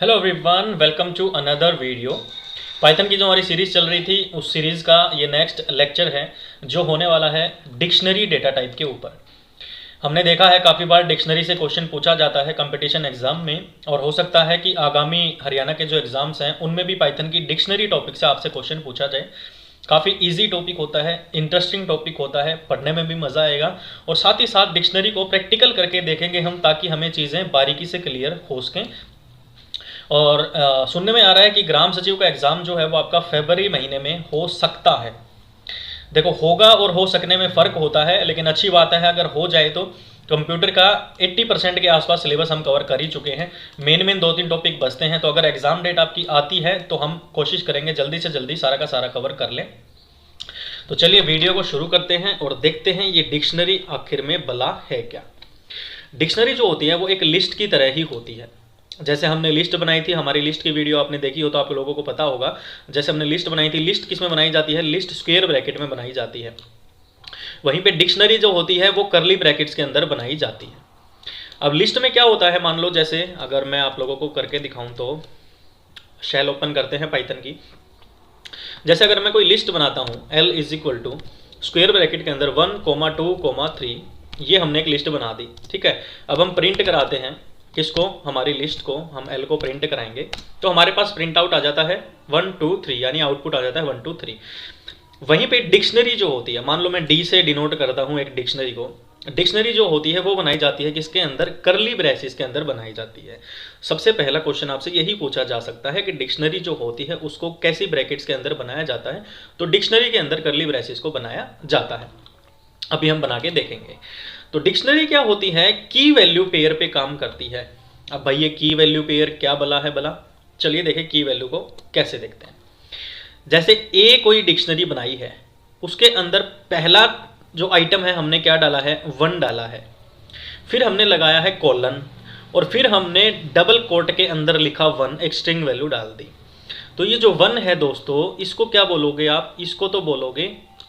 Hello everyone, welcome to another video. Python की जो हमारी सीरीज़ चल रही थी उस सीरीज़ का ये नेक्स्ट लेक्चर है जो होने वाला है डिक्शनरी डेटा टाइप के ऊपर। हमने देखा है काफ़ी बार डिक्शनरी से क्वेश्चन पूछा जाता है कंपटीशन एग्जाम में, और हो सकता है कि आगामी हरियाणा के जो एग्ज़ाम्स हैं उनमें भी पाइथन की डिक्शनरी टॉपिक से आपसे क्वेश्चन पूछा जाए। काफ़ी इजी टॉपिक होता है, इंटरेस्टिंग टॉपिक होता है, पढ़ने में भी मज़ा आएगा और साथ ही साथ डिक्शनरी को प्रैक्टिकल करके देखेंगे हम ताकि हमें चीज़ें बारीकी से क्लियर हो सकें। और सुनने में आ रहा है कि ग्राम सचिव का एग्ज़ाम जो है वो आपका फरवरी महीने में हो सकता है। देखो, होगा और हो सकने में फ़र्क होता है, लेकिन अच्छी बात है अगर हो जाए तो कंप्यूटर का 80% के आसपास सिलेबस हम कवर कर ही चुके हैं। मेन 2-3 टॉपिक बचते हैं, तो अगर एग्ज़ाम डेट आपकी आती है तो हम कोशिश करेंगे जल्दी से जल्दी सारा का सारा कवर कर लें। तो चलिए वीडियो को शुरू करते हैं और देखते हैं ये डिक्शनरी आखिर में भला है क्या। डिक्शनरी जो होती है वो एक लिस्ट की तरह ही होती है। जैसे हमने लिस्ट बनाई थी, हमारी लिस्ट की वीडियो आपने देखी हो तो आप लोगों को पता होगा। जैसे हमने लिस्ट बनाई थी, लिस्ट किस में बनाई जाती है? लिस्ट स्क्वायर ब्रैकेट में बनाई जाती है। वहीं पे डिक्शनरी जो होती है वो करली ब्रैकेट्स के अंदर बनाई जाती है। अब लिस्ट में क्या होता है, मान लो जैसे अगर मैं आप लोगों को करके दिखाऊं तो शेल ओपन करते हैं पाइथन की। जैसे अगर मैं कोई लिस्ट बनाता हूं, L is equal to square bracket के अंदर 1, 2, 3, ये हमने एक लिस्ट बना दी। ठीक है, अब हम प्रिंट कराते हैं किसको? हमारी लिस्ट को। हम L को प्रिंट कराएंगे तो हमारे पास प्रिंट आउट आ जाता है 1, 2, 3, यानी आउटपुट आ जाता है 1, 2, 3। वहीं पे डिक्शनरी जो होती है, मान लो मैं D से डिनोट करता हूँ एक डिक्शनरी को। डिक्शनरी जो होती है वो बनाई जाती है किसके अंदर? करली ब्रेसेस के अंदर बनाई जाती है। सबसे पहला क्वेश्चन आपसे यही पूछा जा सकता है कि डिक्शनरी जो होती है उसको कैसी ब्रैकेट्स के अंदर बनाया जाता है? तो डिक्शनरी के अंदर करली ब्रेसेस को बनाया जाता है। अभी हम बना के देखेंगे। तो डिक्शनरी क्या होती है? की वैल्यू पेयर पे काम करती है। अब भाई ये की वैल्यू पेयर क्या भला है भला? चलिए देखें की वैल्यू को कैसे देखते हैं। जैसे ए कोई डिक्शनरी बनाई है, उसके अंदर पहला जो आइटम है हमने क्या डाला है? 1 डाला है। फिर हमने लगाया है कॉलन और फिर हमने डबल कोट के अंदर लिखा 1, एक स्ट्रिंग वैल्यू डाल दी। तो ये जो 1 है दोस्तों, इसको क्या बोलोगे आप? इसको तो बोलोगे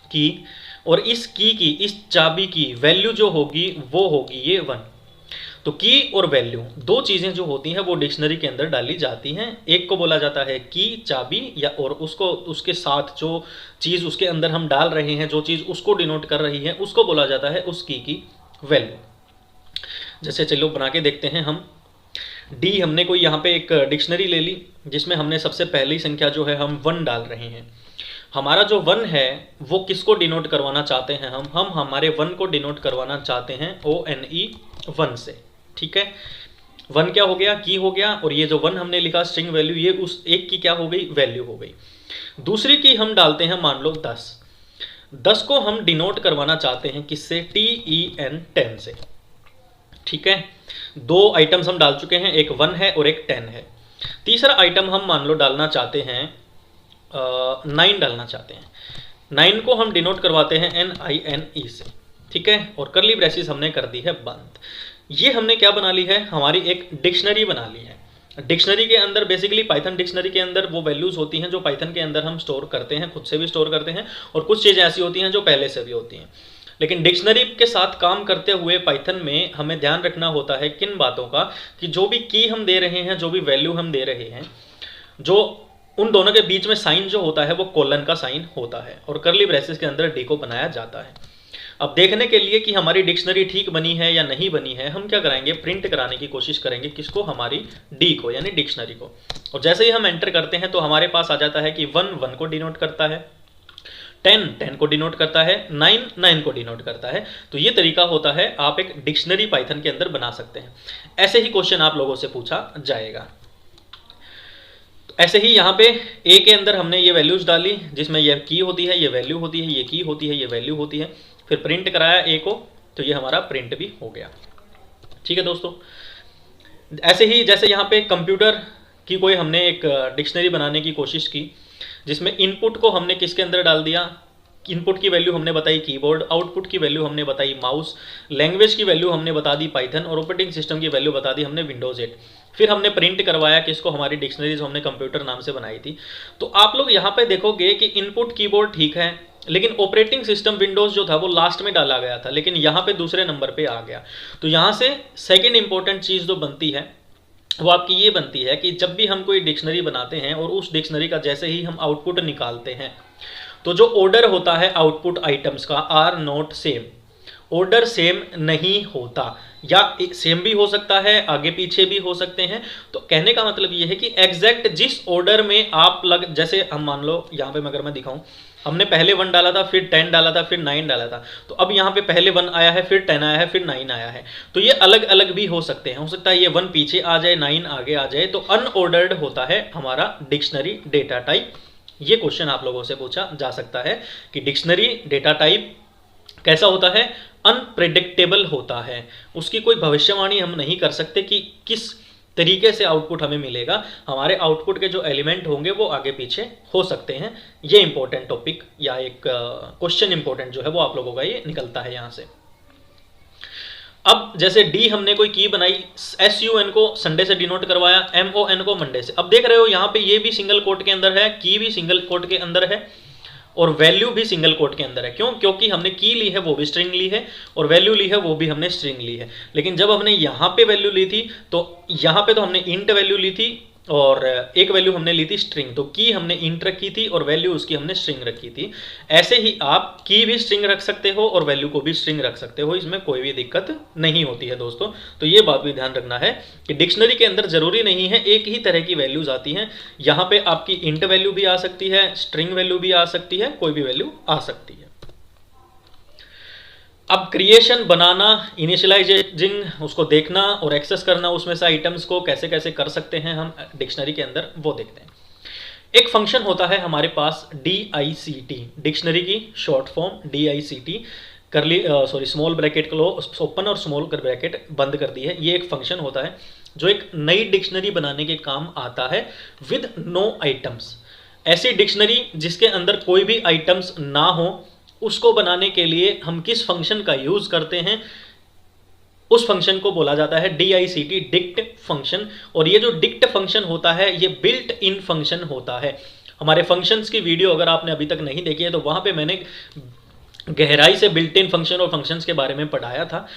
की, और इस की इस चाबी की वैल्यू जो होगी वो होगी ये 1। तो की और वैल्यू दो चीजें जो होती हैं वो डिक्शनरी के अंदर डाली जाती हैं। एक को बोला जाता है की, चाबी, या और उसको उसके साथ जो चीज उसके अंदर हम डाल रहे हैं, जो चीज उसको डिनोट कर रही है, उसको बोला जाता है उस की वैल्यू। जैसे चलो बना के देखते हैं हम। डी हमने कोई यहाँ पे एक डिक्शनरी ले ली जिसमें हमने सबसे पहली संख्या जो है हम 1 डाल रहे हैं। हमारा जो 1 है वो किसको डिनोट करवाना चाहते हैं? हम हमारे 1 को डिनोट करवाना चाहते हैं ONE 1 से। ठीक है, 1 क्या हो गया? की हो गया, और ये जो 1 हमने लिखा स्ट्रिंग वैल्यू, ये उस एक की क्या हो गई? वैल्यू हो गई। दूसरी की हम डालते हैं मान लो 10 को हम डिनोट करवाना चाहते हैं किससे? TEN 10 से। ठीक है, दो आइटम्स हम डाल चुके हैं, एक 1 है और एक 10 है। तीसरा आइटम हम मान लो डालना चाहते हैं 9 डालना चाहते हैं। 9 को हम डिनोट करवाते हैं NINE से। ठीक है, और करली ब्रेसेस हमने कर दी है बंद। ये हमने क्या बना ली है? हमारी एक डिक्शनरी बना ली है। डिक्शनरी के अंदर बेसिकली पाइथन डिक्शनरी के अंदर वो वैल्यूज होती हैं जो पाइथन के अंदर हम स्टोर करते हैं, खुद से भी स्टोर करते हैं, और कुछ चीज़ें ऐसी होती हैं जो पहले से भी होती हैं। लेकिन डिक्शनरी के साथ काम करते हुए पाइथन में हमें ध्यान रखना होता है किन बातों का, कि जो भी की हम दे रहे हैं, जो भी वैल्यू हम दे रहे हैं, जो उन दोनों के बीच में साइन जो होता है वो कोलन का साइन होता है, और करली ब्रेसेस के अंदर डी को बनाया जाता है। अब देखने के लिए कि हमारी डिक्शनरी ठीक बनी है या नहीं बनी है, हम क्या कराएंगे? प्रिंट कराने की कोशिश करेंगे किसको? हमारी डी को, यानी डिक्शनरी को। और जैसे ही हम एंटर करते हैं तो हमारे पास आ जाता है कि 1 को डिनोट करता है, 10 को डिनोट करता है, 9 को डिनोट करता है। तो ये तरीका होता है, आप एक डिक्शनरी पाइथन के अंदर बना सकते हैं। ऐसे ही क्वेश्चन आप लोगों से पूछा जाएगा। ऐसे ही यहाँ पे ए के अंदर हमने ये वैल्यूज डाली जिसमें ये की होती है, ये वैल्यू होती है, ये की होती है, ये वैल्यू होती है। फिर प्रिंट कराया ए को, तो ये हमारा प्रिंट भी हो गया। ठीक है दोस्तों, ऐसे ही जैसे यहाँ पे कंप्यूटर की कोई हमने एक डिक्शनरी बनाने की कोशिश की जिसमें इनपुट को हमने किसके अंदर डाल दिया? इनपुट की वैल्यू हमने बताई कीबोर्ड, आउटपुट की वैल्यू हमने बताई माउस, लैंग्वेज की वैल्यू हमने बता दी पाइथन, और ऑपरेटिंग सिस्टम की वैल्यू बता दी हमने विंडोज 8। फिर हमने प्रिंट करवाया किसको? हमारी डिक्शनरी जो हमने कंप्यूटर नाम से बनाई थी। तो आप लोग यहाँ पे देखोगे कि इनपुट कीबोर्ड ठीक है, लेकिन ऑपरेटिंग सिस्टम विंडोज जो था वो लास्ट में डाला गया था, लेकिन यहाँ पे दूसरे नंबर पे आ गया। तो यहाँ से सेकेंड इंपॉर्टेंट चीज जो बनती है वो आपकी ये बनती है कि जब भी हम कोई डिक्शनरी बनाते हैं और उस डिक्शनरी का जैसे ही हम आउटपुट निकालते हैं, तो जो ऑर्डर होता है आउटपुट आइटम्स का are not same, order same नहीं होता, या सेम भी हो सकता है, आगे पीछे भी हो सकते हैं। तो कहने का मतलब ये है कि एग्जैक्ट जिस ऑर्डर में आप जैसे हम मान लो यहाँ पे अगर मैं दिखाऊं, हमने पहले 1 डाला था, फिर 10 डाला था, फिर 9 डाला था, तो अब यहाँ पे पहले 1 आया है, फिर 10 आया है, फिर 9 आया है। तो ये अलग अलग भी हो सकते हैं, हो सकता है ये 1 पीछे आ जाए, 9 आगे आ जाए। तो अनऑर्डर्ड होता है हमारा डिक्शनरी डेटा टाइप। ये क्वेश्चन आप लोगों से पूछा जा सकता है कि डिक्शनरी डेटा टाइप कैसा होता है, अनप्रेडिक्टेबल होता है, उसकी कोई भविष्यवाणी हम नहीं कर सकते कि किस तरीके से आउटपुट हमें मिलेगा। हमारे आउटपुट के जो एलिमेंट होंगे वो आगे पीछे हो सकते हैं। ये इंपॉर्टेंट टॉपिक या एक क्वेश्चन इंपॉर्टेंट जो है वो आप लोगों का ये निकलता है यहाँ से। अब जैसे डी हमने कोई की बनाई, SUN को संडे से डिनोट करवाया, MON को मंडे से। अब देख रहे हो यहाँ पे ये भी सिंगल कोट के अंदर है, की भी सिंगल कोट के अंदर है, और वैल्यू भी सिंगल कोट के अंदर है। क्यों? क्योंकि हमने की ली है वो भी स्ट्रिंग ली है, और वैल्यू ली है वो भी हमने स्ट्रिंग ली है। लेकिन जब हमने यहाँ पे वैल्यू ली थी, तो यहाँ पे तो हमने इंट वैल्यू ली थी और एक वैल्यू हमने ली थी स्ट्रिंग, तो की हमने इंट रखी थी और वैल्यू उसकी हमने स्ट्रिंग रखी थी। ऐसे ही आप की भी स्ट्रिंग रख सकते हो और वैल्यू को भी स्ट्रिंग रख सकते हो, इसमें कोई भी दिक्कत नहीं होती है दोस्तों। तो ये बात भी ध्यान रखना है कि डिक्शनरी के अंदर जरूरी नहीं है एक ही तरह की वैल्यूज आती हैं। यहाँ पे आपकी इंट वैल्यू भी आ सकती है, स्ट्रिंग वैल्यू भी आ सकती है, कोई भी वैल्यू आ सकती है। अब क्रिएशन, बनाना, इनिशियलाइजिंग, उसको देखना और एक्सेस करना, उसमें से आइटम्स को कैसे कैसे कर सकते हैं हम डिक्शनरी के अंदर, वो देखते हैं। एक फंक्शन होता है हमारे पास DICT, डिक्शनरी की short form DICT, small bracket close open और स्मॉल ब्रैकेट बंद कर दी है। ये एक फंक्शन होता है जो एक नई डिक्शनरी बनाने के काम आता है विद नो आइटम्स। ऐसी डिक्शनरी जिसके अंदर कोई भी आइटम्स ना हो, उसको बनाने के लिए हम किस फंक्शन का यूज करते हैं, उस फंक्शन को बोला जाता है DICT, डिक्ट फंक्शन। और ये जो डिक्ट फंक्शन होता है ये बिल्ट इन फंक्शन होता है। हमारे फंक्शंस की वीडियो अगर आपने अभी तक नहीं देखी है तो वहां पे मैंने गहराई से बिल्ट इन फंक्शन और फंक्शंस के बारे में पढ़ाया था।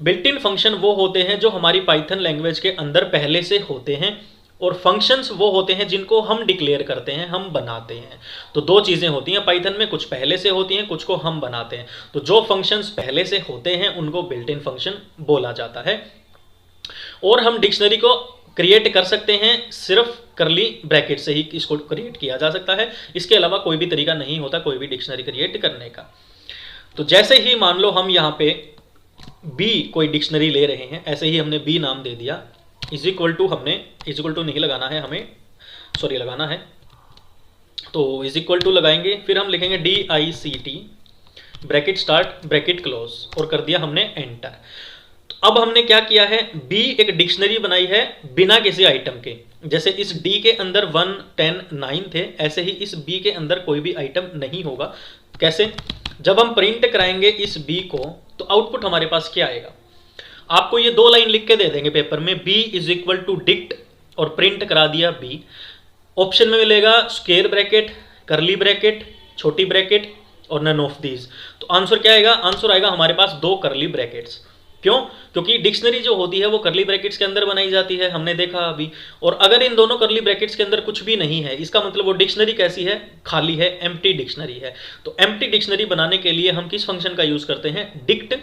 बिल्ट इन फंक्शन वो होते हैं जो हमारी पाइथन लैंग्वेज के अंदर पहले से होते हैं, और फंक्शंस वो होते हैं जिनको हम डिक्लेयर करते हैं, हम बनाते हैं। तो दो चीज़ें होती हैं पाइथन में, कुछ पहले से होती हैं, कुछ को हम बनाते हैं। तो जो फंक्शंस पहले से होते हैं उनको बिल्ट इन फंक्शन बोला जाता है। और हम डिक्शनरी को क्रिएट कर सकते हैं सिर्फ करली ब्रैकेट से ही इसको क्रिएट किया जा सकता है, इसके अलावा कोई भी तरीका नहीं होता कोई भी डिक्शनरी क्रिएट करने का। तो जैसे ही मान लो हम यहाँ पे B कोई डिक्शनरी ले रहे हैं, ऐसे ही हमने B नाम दे दिया, इज इक्वल टू, हमने इज इक्वल टू नहीं लगाना है, हमें लगाना है, तो इज इक्वल टू लगाएंगे, फिर हम लिखेंगे DICT bracket start bracket close, और कर दिया हमने एंटर। तो अब हमने क्या किया है, B एक डिक्शनरी बनाई है बिना किसी आइटम के। जैसे इस D के अंदर 1, 10, 9 थे, ऐसे ही इस B के अंदर कोई भी आइटम नहीं होगा। कैसे? जब हम प्रिंट कराएंगे इस B को तो आउटपुट हमारे पास क्या आएगा, आपको ये 2 लाइन लिख के दे देंगे पेपर में, B is equal to dict, और प्रिंट करा दिया B। ऑप्शन में मिलेगा स्क्वायर ब्रैकेट, करली ब्रैकेट, छोटी ब्रैकेट और नन ऑफ दीज। तो आंसर क्या आएगा? आंसर आएगा हमारे पास 2 करली ब्रैकेट्स। क्यों? क्योंकि डिक्शनरी जो होती है वो करली ब्रैकेट्स के अंदर बनाई जाती है, हमने देखा अभी। और अगर इन दोनों करली ब्रैकेट्स के अंदर कुछ भी नहीं है, इसका मतलब वो डिक्शनरी कैसी है? खाली है, एम्प्टी डिक्शनरी है। तो एम्प्टी डिक्शनरी बनाने के लिए हम किस फंक्शन का यूज करते हैं? Dict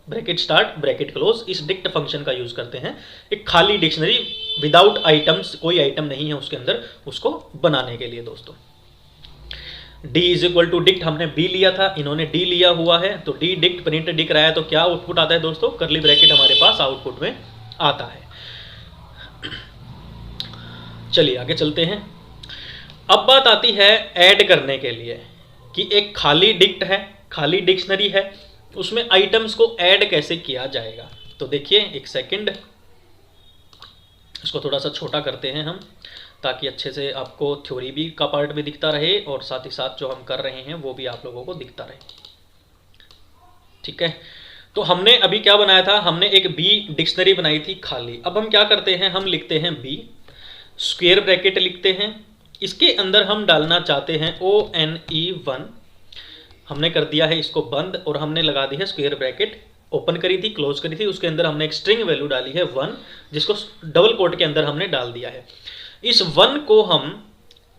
bracket start bracket close, इस डिक्ट फंक्शन का यूज करते हैं एक खाली डिक्शनरी विदाउट आइटम्स, कोई आइटम नहीं है उसके अंदर, उसको बनाने के लिए दोस्तों। D is equal to dict, हमने B लिया था, इन्होंने D लिया हुआ है, तो D डिक्ट प्रिंट डिक रहा है, तो क्या आउटपुट आता है दोस्तों? करली ब्रैकेट हमारे पास आउटपुट में आता है। चलिए आगे चलते हैं। अब बात आती है ऐड करने के लिए, कि एक खाली डिक्ट है, खाली डिक्शनरी है, उसमें आइटम्स को ऐड कैसे किया जाएगा। तो देखिए एक सेकंड, इसको थोड़ा सा छोटा करते हैं हम, ताकि अच्छे से आपको थ्योरी भी का पार्ट भी दिखता रहे और साथ ही साथ जो हम कर रहे हैं वो भी आप लोगों को दिखता रहे। ठीक है, तो हमने अभी क्या बनाया था, हमने एक B डिक्शनरी बनाई थी खाली। अब हम क्या करते हैं, हम लिखते हैं B स्क्वायर ब्रैकेट लिखते हैं, इसके अंदर हम डालना चाहते हैं ONE1, हमने कर दिया है इसको बंद, और हमने लगा दी है स्क्वायर ब्रैकेट ओपन करी थी, क्लोज करी थी, उसके अंदर हमने एक स्ट्रिंग वैल्यू डाली है 1, जिसको डबल कोट के अंदर हमने डाल दिया है। इस 1 को हम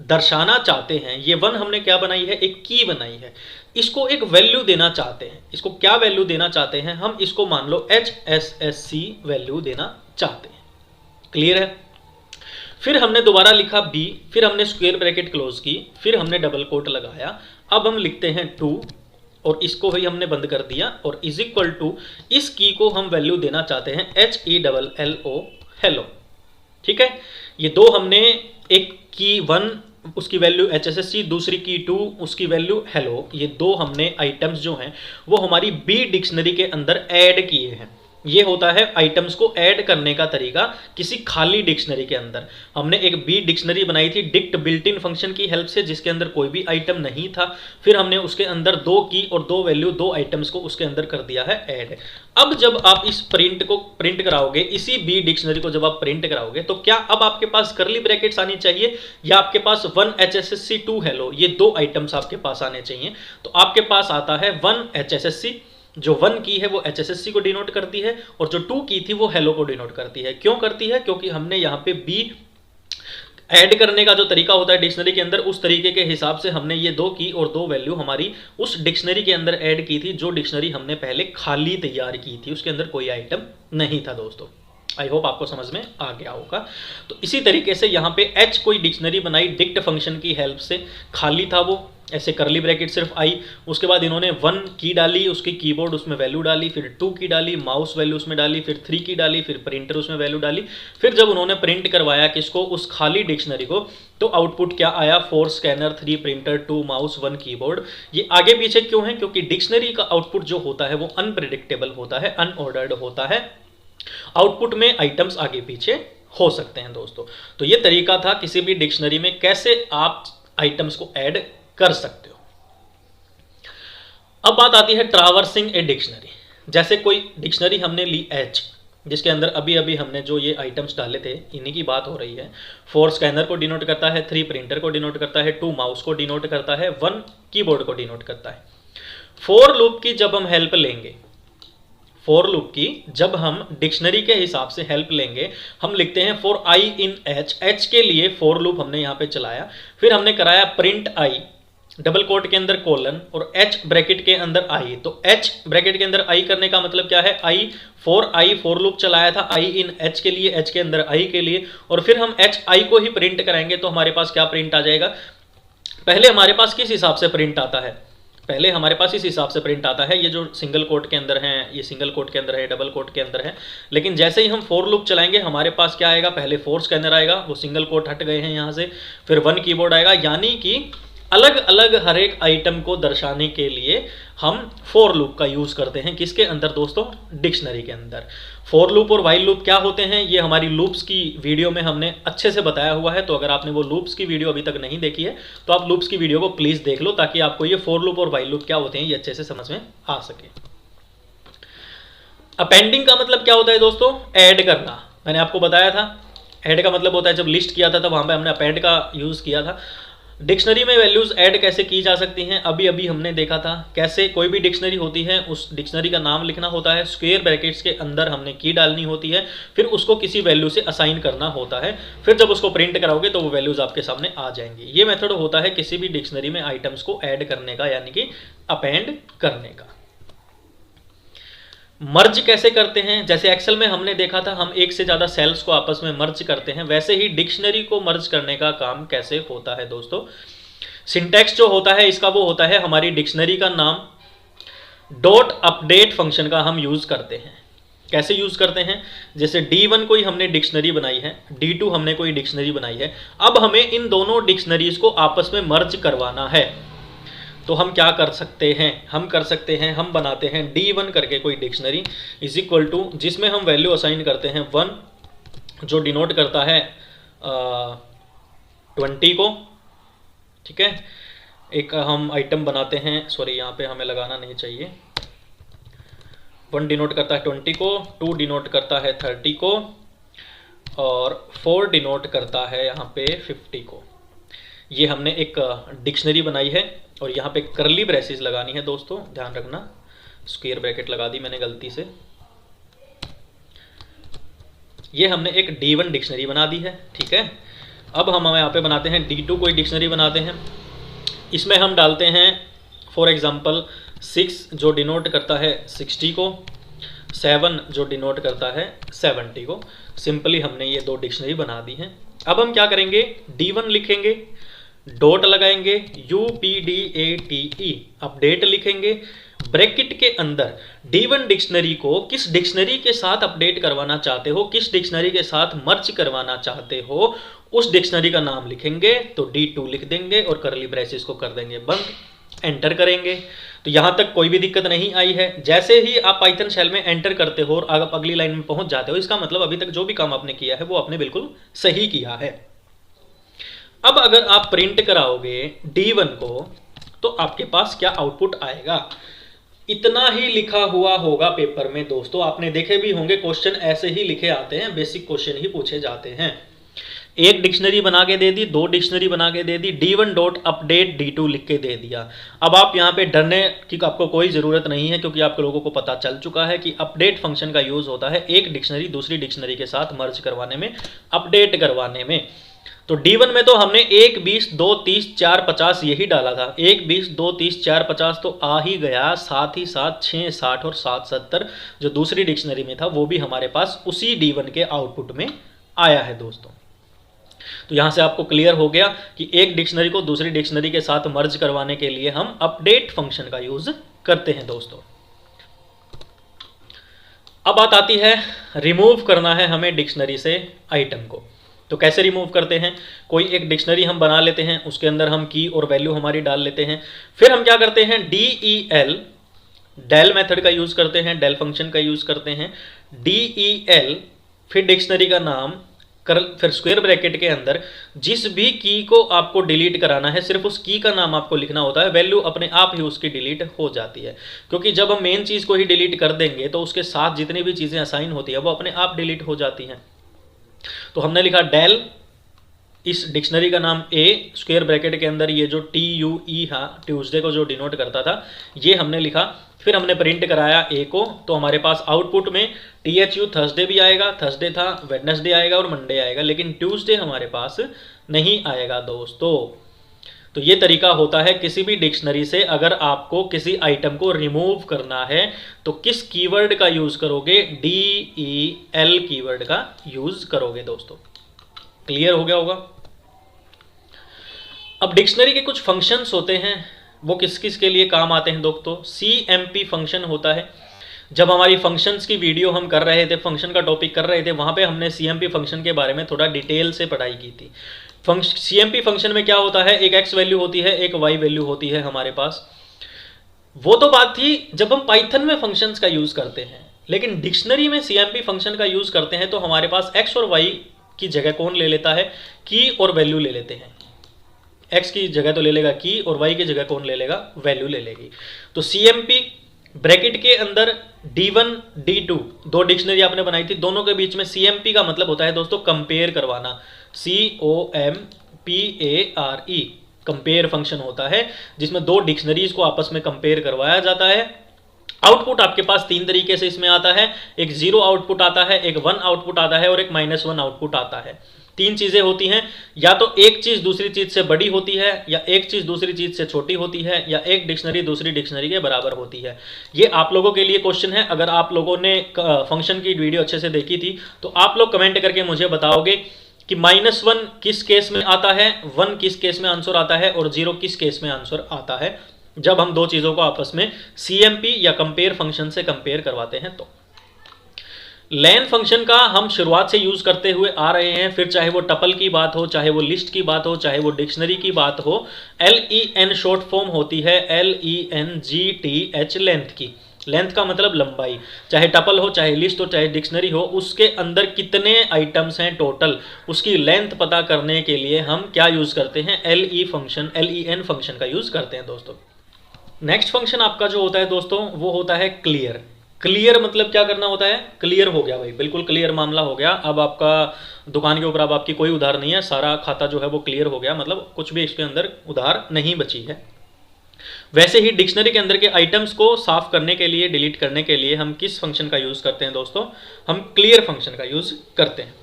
दर्शाना चाहते हैं, ये 1 हमने क्या बनाई है, एक की बनाई है, इसको एक वैल्यू देना चाहते हैं। इसको क्या वैल्यू देना चाहते हैं हम, इसको मान लो HSSC वैल्यू देना चाहते हैं। क्लियर है? फिर हमने दोबारा लिखा b, फिर हमने स्क्वायर ब्रैकेट क्लोज की, फिर हमने डबल कोट लगाया। अब हम लिखते हैं 2 और इसको ही हमने बंद कर दिया और इज इक्वल टू इस की को हम वैल्यू देना चाहते हैं HELLO, हेलो। ठीक है, ये दो हमने, एक की 1 उसकी वैल्यू HSSC, दूसरी की 2 उसकी वैल्यू हेलो, ये दो हमने आइटम्स जो हैं वो हमारी बी डिक्शनरी के अंदर ऐड किए हैं। ये होता है आइटम्स को ऐड करने का तरीका किसी खाली डिक्शनरी के अंदर। हमने एक बी डिक्शनरी बनाई थी डिक्ट बिल्ट इन फंक्शन की हेल्प से, जिसके अंदर कोई भी आइटम नहीं था। फिर हमने उसके अंदर 2 की और 2 वैल्यू, 2 आइटम्स को उसके अंदर कर दिया है ऐड। अब जब आप इस प्रिंट को प्रिंट कराओगे, इसी बी डिक्शनरी को जब आप प्रिंट कराओगे, तो क्या अब आपके पास करली ब्रैकेट्स आनी चाहिए या आपके पास 1 HSSC 2 हेलो, ये 2 आइटम्स आपके पास आने चाहिए। तो आपके पास आता है 1 HSSC, जो 1 की है वो HSSC को डिनोट करती है और जो 2 की थी वो हेलो को डिनोट करती है। क्यों करती है? क्योंकि हमने यहाँ पे बी ऐड करने का जो तरीका होता है डिक्शनरी के अंदर, उस तरीके के हिसाब से हमने ये 2 की और 2 वैल्यू हमारी उस डिक्शनरी के अंदर ऐड की थी, जो डिक्शनरी हमने पहले खाली तैयार की थी, उसके अंदर कोई आइटम नहीं था दोस्तों। आई होप आपको समझ में आ गया होगा। तो इसी तरीके से यहाँ पे H कोई डिक्शनरी बनाई डिक्ट फंक्शन की हेल्प से, खाली था वो, ऐसे करली ब्रैकेट सिर्फ आई, उसके बाद इन्होंने 1 की डाली, उसकी कीबोर्ड उसमें वैल्यू डाली, फिर 2 की डाली, माउस वैल्यू उसमें डाली, फिर 3 की डाली, फिर प्रिंटर उसमें वैल्यू डाली। फिर जब उन्होंने प्रिंट करवाया किसको, उस खाली डिक्शनरी को, तो आउटपुट क्या आया, 4 स्कैनर, 3 प्रिंटर, 2 माउस, 1 कीबोर्ड। ये आगे पीछे क्यों है? क्योंकि डिक्शनरी का आउटपुट जो होता है वो अनप्रेडिक्टेबल होता है, अनऑर्डर्ड होता है। आउटपुट में आइटम्स आगे पीछे हो सकते हैं दोस्तों। तो ये तरीका था किसी भी डिक्शनरी में कैसे आप आइटम्स को ऐड कर सकते हो। अब बात आती है ट्रावर्सिंग ए डिक्शनरी। जैसे कोई डिक्शनरी हमने ली H, जिसके अंदर अभी अभी हमने जो ये आइटम्स डाले थे, इन्हीं की बात हो रही है। 4 स्कैनर को डिनोट करता है, 3 प्रिंटर को डिनोट करता है, 2 माउस को डिनोट करता है, 1 कीबोर्ड को डिनोट करता है। फॉर लूप की जब हम हेल्प लेंगे, फॉर लूप की जब हम डिक्शनरी के हिसाब से हेल्प लेंगे, हम लिखते हैं फॉर आई इन H के लिए फॉर लूप हमने यहाँ पे चलाया, फिर हमने कराया प्रिंट आई डबल कोट के अंदर कोलन और H ब्रैकेट के अंदर आई। तो H ब्रैकेट के अंदर आई करने का मतलब क्या है, आई फॉर लूप चलाया था आई इन H के लिए, H के अंदर आई के लिए, और फिर हम H आई को ही प्रिंट कराएंगे तो हमारे पास क्या प्रिंट आ जाएगा। पहले हमारे पास किस हिसाब से प्रिंट आता है, पहले हमारे पास इस हिसाब से प्रिंट आता है, ये जो सिंगल कोट के अंदर है, ये सिंगल कोट के अंदर है, डबल कोट के अंदर है। लेकिन जैसे ही हम फॉर लूप चलाएंगे हमारे पास क्या आएगा, पहले 4 स्कैनर आएगा, वो सिंगल कोट हट गए हैं यहाँ से, फिर 1 कीबोर्ड आएगा। यानी कि अलग अलग हर एक आइटम को दर्शाने के लिए हम फॉर लूप का यूज करते हैं। किसके अंदर दोस्तों, डिक्शनरी के अंदर। फॉर लूप और वाइल लूप क्या होते हैं, ये हमारी लूप्स की वीडियो में हमने अच्छे से बताया हुआ है। तो अगर आपने वो लूप्स की वीडियो अभी तक नहीं देखी है तो आप लूप्स की वीडियो को प्लीज देख लो, ताकि आपको ये फॉर लूप और वाइल लूप क्या होते हैं ये अच्छे से समझ में आ सके। अपेंडिंग का मतलब क्या होता है दोस्तों, ऐड करना। मैंने आपको बताया था ऐड का मतलब होता है, जब लिस्ट किया था तब वहां पे हमने अपेंड का यूज किया था। डिक्शनरी में वैल्यूज ऐड कैसे की जा सकती हैं, अभी अभी हमने देखा था। कैसे, कोई भी डिक्शनरी होती है, उस डिक्शनरी का नाम लिखना होता है, स्क्वायर ब्रैकेट्स के अंदर हमने की डालनी होती है, फिर उसको किसी वैल्यू से असाइन करना होता है, फिर जब उसको प्रिंट कराओगे तो वो वैल्यूज आपके सामने आ जाएंगी। ये मेथड होता है किसी भी डिक्शनरी में आइटम्स को ऐड करने का, यानी कि अपेंड करने का। मर्ज कैसे करते हैं, जैसे एक्सेल में हमने देखा था हम एक से ज्यादा सेल्स को आपस में मर्ज करते हैं, वैसे ही डिक्शनरी को मर्ज करने का काम कैसे होता है दोस्तों। सिंटैक्स जो होता है इसका वो होता है, हमारी डिक्शनरी का नाम डॉट अपडेट फंक्शन का हम यूज करते हैं। कैसे यूज करते हैं, जैसे D1 कोई हमने डिक्शनरी बनाई है, D2 हमने कोई डिक्शनरी बनाई है, अब हमें इन दोनों डिक्शनरीज को आपस में मर्ज करवाना है। तो हम क्या कर सकते हैं, हम बनाते हैं D1 करके कोई डिक्शनरी इज इक्वल टू, जिसमें हम वैल्यू असाइन करते हैं 1, जो डिनोट करता है 20 को। ठीक है, एक हम आइटम बनाते हैं, सॉरी यहाँ पे हमें लगाना नहीं चाहिए। 1 डिनोट करता है 20 को, 2 डिनोट करता है 30 को, और 4 डिनोट करता है यहाँ पे 50 को। ये हमने एक डिक्शनरी बनाई है और यहाँ पे करली ब्रेसेस लगानी है दोस्तों, ध्यान रखना। स्क्वायर ब्रैकेट लगा दी मैंने गलती से। ये हमने एक D1 डिक्शनरी बना दी है, ठीक है। अब हम यहाँ पे बनाते हैं D2 कोई डिक्शनरी बनाते हैं। इसमें हम डालते हैं फॉर एग्जांपल 6 जो डिनोट करता है 60 को, 7 जो डिनोट करता है 70 को। सिंपली हमने ये दो डिक्शनरी बना दी हैं। अब हम क्या करेंगे, D1 लिखेंगे, डॉट लगाएंगे, UPDATE अपडेट लिखेंगे, ब्रैकेट के अंदर D1 डिक्शनरी को किस डिक्शनरी के साथ अपडेट करवाना चाहते हो, किस डिक्शनरी के साथ मर्ज करवाना चाहते हो, उस डिक्शनरी का नाम लिखेंगे। तो D2 लिख देंगे और करली ब्रेसेस को कर देंगे बंद, एंटर करेंगे। तो यहां तक कोई भी दिक्कत नहीं आई है। जैसे ही आप पाइथन शेल में एंटर करते हो और आप अगली लाइन में पहुंच जाते हो, इसका मतलब अभी तक जो भी काम आपने किया है वो आपने बिल्कुल सही किया है। अब अगर आप प्रिंट कराओगे D1 को तो आपके पास क्या आउटपुट आएगा, इतना ही लिखा हुआ होगा पेपर में। दोस्तों आपने देखे भी होंगे क्वेश्चन ऐसे ही लिखे आते हैं, बेसिक क्वेश्चन ही पूछे जाते हैं। एक डिक्शनरी बना के दे दी, दो डिक्शनरी बना के दे दी, D1 डॉट अपडेट D2 लिख के दे दिया। अब आप यहाँ पे डरने की आपको कोई ज़रूरत नहीं है, क्योंकि आप लोगों को पता चल चुका है कि अपडेट फंक्शन का यूज़ होता है एक डिक्शनरी दूसरी डिक्शनरी के साथ मर्ज करवाने में, अपडेट करवाने में। तो D1 में तो हमने 1, 20, 2, 30, 4, 50 यही डाला था। 1, 20, 2, 30, 4, 50 तो आ ही गया। साथ ही साथ 6, 60 और 7, 70 जो दूसरी डिक्शनरी में था वो भी हमारे पास उसी D1 के आउटपुट में आया है दोस्तों। तो यहां से आपको क्लियर हो गया कि एक डिक्शनरी को दूसरी डिक्शनरी के साथ मर्ज करवाने के लिए हम अपडेट फंक्शन का यूज करते हैं दोस्तों। अब बात आती है रिमूव करना है हमें डिक्शनरी से आइटम को। तो कैसे रिमूव करते हैं, कोई एक डिक्शनरी हम बना लेते हैं, उसके अंदर हम की और वैल्यू हमारी डाल लेते हैं। फिर हम क्या करते हैं, डेल मेथड का यूज करते हैं, डेल फंक्शन का यूज करते हैं। DEL फिर डिक्शनरी का नाम, फिर स्क्वायर ब्रैकेट के अंदर जिस भी की को आपको डिलीट कराना है सिर्फ उस की का नाम आपको लिखना होता है। वैल्यू अपने आप ही उसकी डिलीट हो जाती है, क्योंकि जब हम मेन चीज को ही डिलीट कर देंगे तो उसके साथ जितनी भी चीजें असाइन होती है वो अपने आप डिलीट हो जाती हैं। तो हमने लिखा डेल, इस डिक्शनरी का नाम A, स्क्वायर ब्रैकेट के अंदर ये जो TUE था, ट्यूसडे को जो डिनोट करता था, ये हमने लिखा। फिर हमने प्रिंट कराया A को, तो हमारे पास आउटपुट में THU थर्सडे भी आएगा, थर्सडे था, वेडनेसडे आएगा और मंडे आएगा, लेकिन ट्यूसडे हमारे पास नहीं आएगा दोस्तों। तो ये तरीका होता है किसी भी डिक्शनरी से अगर आपको किसी आइटम को रिमूव करना है तो किस कीवर्ड का यूज करोगे, DEL कीवर्ड का यूज करोगे दोस्तों। क्लियर हो गया होगा। अब डिक्शनरी के कुछ फंक्शंस होते हैं, वो किस किस के लिए काम आते हैं दोस्तों। CMP फंक्शन होता है। जब हमारी फंक्शंस की वीडियो हम कर रहे थे, फंक्शन का टॉपिक कर रहे थे, वहां पे हमने CMP फंक्शन के बारे में थोड़ा डिटेल से पढ़ाई की थी। CMP फंक्शन में क्या होता है, एक x वैल्यू होती है, एक y वैल्यू होती है हमारे पास। वो तो बात थी जब हम पाइथन में फंक्शंस का यूज करते हैं, लेकिन डिक्शनरी में CMP फंक्शन का यूज करते हैं तो हमारे पास x और y की जगह कौन ले लेता है, की और वैल्यू ले लेते हैं। x की जगह तो ले लेगा की और y की जगह कौन ले लेगा, वैल्यू ले लेगी। तो CMP ब्रैकेट के अंदर D1 D2 दो डिक्शनरी आपने बनाई थी, दोनों के बीच में CMP का मतलब होता है दोस्तों कंपेयर करवाना, COMPARE कंपेयर फंक्शन होता है जिसमें दो डिक्शनरीज को आपस में कंपेयर करवाया जाता है। आउटपुट आपके पास तीन तरीके से इसमें आता है, एक 0 आउटपुट आता है, एक 1 आउटपुट आता है और एक -1 आउटपुट आता है। तीन चीजें होती हैं, या तो एक चीज दूसरी चीज से बड़ी होती है, या एक चीज दूसरी चीज से छोटी होती है, या एक डिक्शनरी दूसरी डिक्शनरी के बराबर होती है। ये आप लोगों के लिए क्वेश्चन है। अगर आप लोगों ने फंक्शन की वीडियो अच्छे से देखी थी तो आप लोग कमेंट करके मुझे बताओगे कि -1 किस केस में आता है, 1 किस केस में आंसर आता है और 0 किस केस में आंसर आता है, जब हम दो चीजों को आपस में CMP या कंपेयर फंक्शन से कंपेयर करवाते हैं। तो लेन फंक्शन का हम शुरुआत से यूज करते हुए आ रहे हैं, फिर चाहे वो टपल की बात हो, चाहे वो लिस्ट की बात हो, चाहे वो डिक्शनरी की बात हो। LEN शॉर्ट फॉर्म होती है LENGTH लेंथ की। लेंथ का मतलब लंबाई, चाहे टपल हो, चाहे लिस्ट हो, चाहे डिक्शनरी हो, उसके अंदर कितने आइटम्स हैं टोटल, उसकी लेंथ पता करने के लिए हम क्या यूज करते हैं, LEN फंक्शन का यूज करते हैं दोस्तों। नेक्स्ट फंक्शन आपका जो होता है दोस्तों वो होता है क्लियर। क्लियर मतलब क्या करना होता है, क्लियर हो गया भाई, बिल्कुल क्लियर मामला हो गया। अब आपका दुकान के ऊपर अब आपकी कोई उधार नहीं है, सारा खाता जो है वो क्लियर हो गया, मतलब कुछ भी इसके अंदर उधार नहीं बची है। वैसे ही डिक्शनरी के अंदर के आइटम्स को साफ करने के लिए, डिलीट करने के लिए हम किस फंक्शन का यूज करते हैं दोस्तों? हम क्लियर फंक्शन का यूज करते हैं।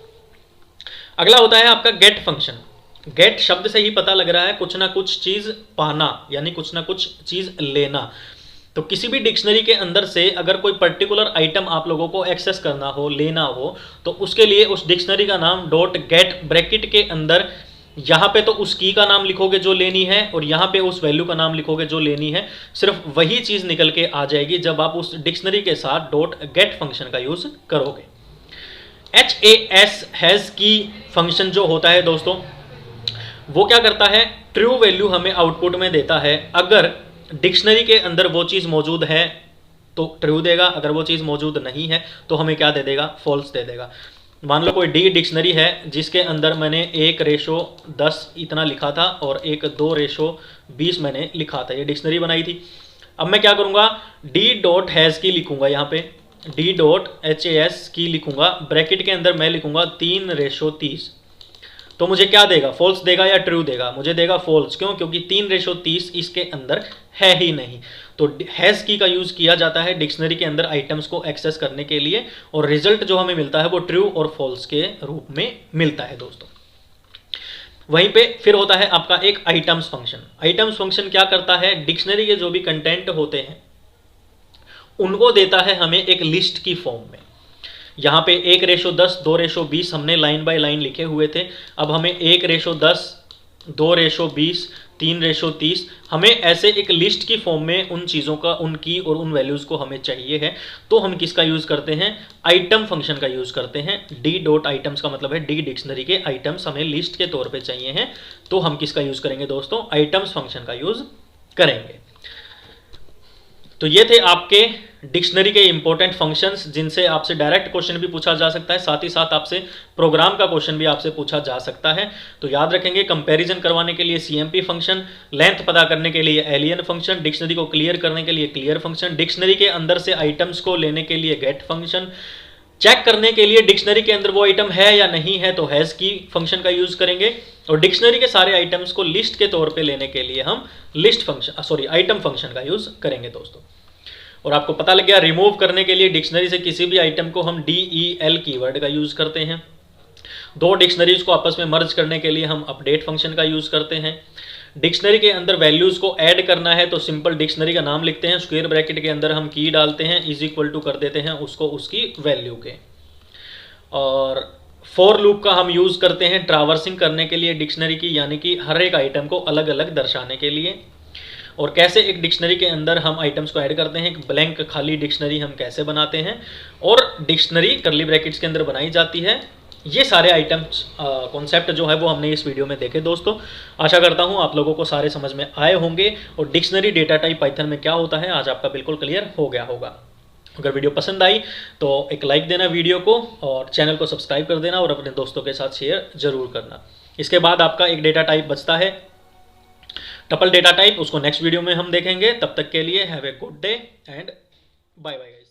अगला होता है आपका गेट फंक्शन। गेट शब्द से ही पता लग रहा है कुछ ना कुछ चीज पाना, यानी कुछ ना कुछ चीज लेना। तो किसी भी डिक्शनरी के अंदर से अगर कोई पर्टिकुलर आइटम आप लोगों को एक्सेस करना हो, लेना हो, तो उसके लिए उस डिक्शनरी का नाम डॉट गेट ब्रैकेट के अंदर यहाँ पे तो उस की का नाम लिखोगे जो लेनी है, और यहाँ पे उस वैल्यू का नाम लिखोगे जो लेनी है। सिर्फ वही चीज निकल के आ जाएगी जब आप उस डिक्शनरी के साथ डॉट गेट फंक्शन का यूज करोगे। हैज की फंक्शन जो होता है दोस्तों, वो क्या करता है? ट्रू वैल्यू हमें आउटपुट में देता है। अगर डिक्शनरी के अंदर वो चीज मौजूद है तो ट्रू देगा, अगर वो चीज मौजूद नहीं है तो हमें क्या दे देगा? फॉल्स दे देगा। मान लो कोई डी डिक्शनरी है जिसके अंदर मैंने 1:10 इतना लिखा था और एक 2:20 मैंने लिखा था, ये डिक्शनरी बनाई थी। अब मैं क्या करूंगा? डी डॉट हैज की लिखूंगा, यहाँ पे डी डॉट HAS की लिखूंगा, ब्रैकेट के अंदर मैं लिखूंगा 3:30। तो मुझे क्या देगा? फॉल्स देगा या ट्रू देगा? मुझे देगा फॉल्स। क्यों? क्योंकि 3:30 इसके अंदर है ही नहीं। तो हैज की का यूज किया जाता है डिक्शनरी के अंदर आइटम्स को एक्सेस करने के लिए, और रिजल्ट जो हमें मिलता है वो ट्रू और फॉल्स के रूप में मिलता है दोस्तों। वहीं पे फिर होता है आपका एक आइटम्स फंक्शन। आइटम्स फंक्शन क्या करता है? डिक्शनरी के जो भी कंटेंट होते हैं उनको देता है हमें एक लिस्ट की फॉर्म में। यहाँ पे 1:10, 2:20 हमने लाइन बाय लाइन लिखे हुए थे। अब हमें 1:10, 2:20, 3:30 हमें ऐसे एक लिस्ट की फॉर्म में उन चीज़ों का, उनकी और उन वैल्यूज़ को हमें चाहिए है। तो हम किसका यूज़ करते हैं? आइटम फंक्शन का यूज़ करते हैं। डी डॉट आइटम्स का मतलब है डी डिक्शनरी के आइटम्स हमें लिस्ट के तौर पे चाहिए हैं, तो हम किसका यूज़ करेंगे दोस्तों? आइटम्स फंक्शन का यूज़ करेंगे। तो ये थे आपके डिक्शनरी के इंपॉर्टेंट फंक्शंस जिनसे आपसे डायरेक्ट क्वेश्चन भी पूछा जा सकता है, साथ ही साथ आपसे प्रोग्राम का क्वेश्चन भी आपसे पूछा जा सकता है। तो याद रखेंगे, कंपैरिजन करवाने के लिए CMP फंक्शन, लेंथ पता करने के लिए एलियन फंक्शन, डिक्शनरी को क्लियर करने के लिए क्लियर फंक्शन, डिक्शनरी के अंदर से आइटम्स को लेने के लिए गेट फंक्शन, चेक करने के लिए डिक्शनरी के अंदर वो आइटम है या नहीं है तो हैज की फंक्शन का यूज करेंगे, और डिक्शनरी के सारे आइटम्स को लिस्ट के तौर पे लेने के लिए हम लिस्ट फंक्शन आइटम फंक्शन का यूज करेंगे दोस्तों। और आपको पता लग गया, रिमूव करने के लिए डिक्शनरी से किसी भी आइटम को हम DEL कीवर्ड का यूज करते हैं। दो डिक्शनरीज को आपस में मर्ज करने के लिए हम अपडेट फंक्शन का यूज करते हैं। डिक्शनरी के अंदर वैल्यूज को ऐड करना है तो सिंपल डिक्शनरी का नाम लिखते हैं, स्क्वायर ब्रैकेट के अंदर हम की डालते हैं, इज इक्वल टू कर देते हैं उसको उसकी वैल्यू के। और फॉर लूप का हम यूज करते हैं ट्रावर्सिंग करने के लिए डिक्शनरी की, यानी कि हर एक आइटम को अलग अलग दर्शाने के लिए। और कैसे एक डिक्शनरी के अंदर हम आइटम्स को ऐड करते हैं, एक ब्लैंक खाली डिक्शनरी हम कैसे बनाते हैं, और डिक्शनरी कर्ली ब्रैकेट्स के अंदर बनाई जाती है। ये सारे आइटम्स कॉन्सेप्ट जो है वो हमने इस वीडियो में देखे दोस्तों। आशा करता हूँ आप लोगों को सारे समझ में आए होंगे, और डिक्शनरी डेटा टाइप पाइथन में क्या होता है आज आपका बिल्कुल क्लियर हो गया होगा। अगर वीडियो पसंद आई तो एक लाइक देना वीडियो को, और चैनल को सब्सक्राइब कर देना, और अपने दोस्तों के साथ शेयर जरूर करना। इसके बाद आपका एक डेटा टाइप बचता है टपल डेटा टाइप, उसको नेक्स्ट वीडियो में हम देखेंगे। तब तक के लिए have a good day and bye bye.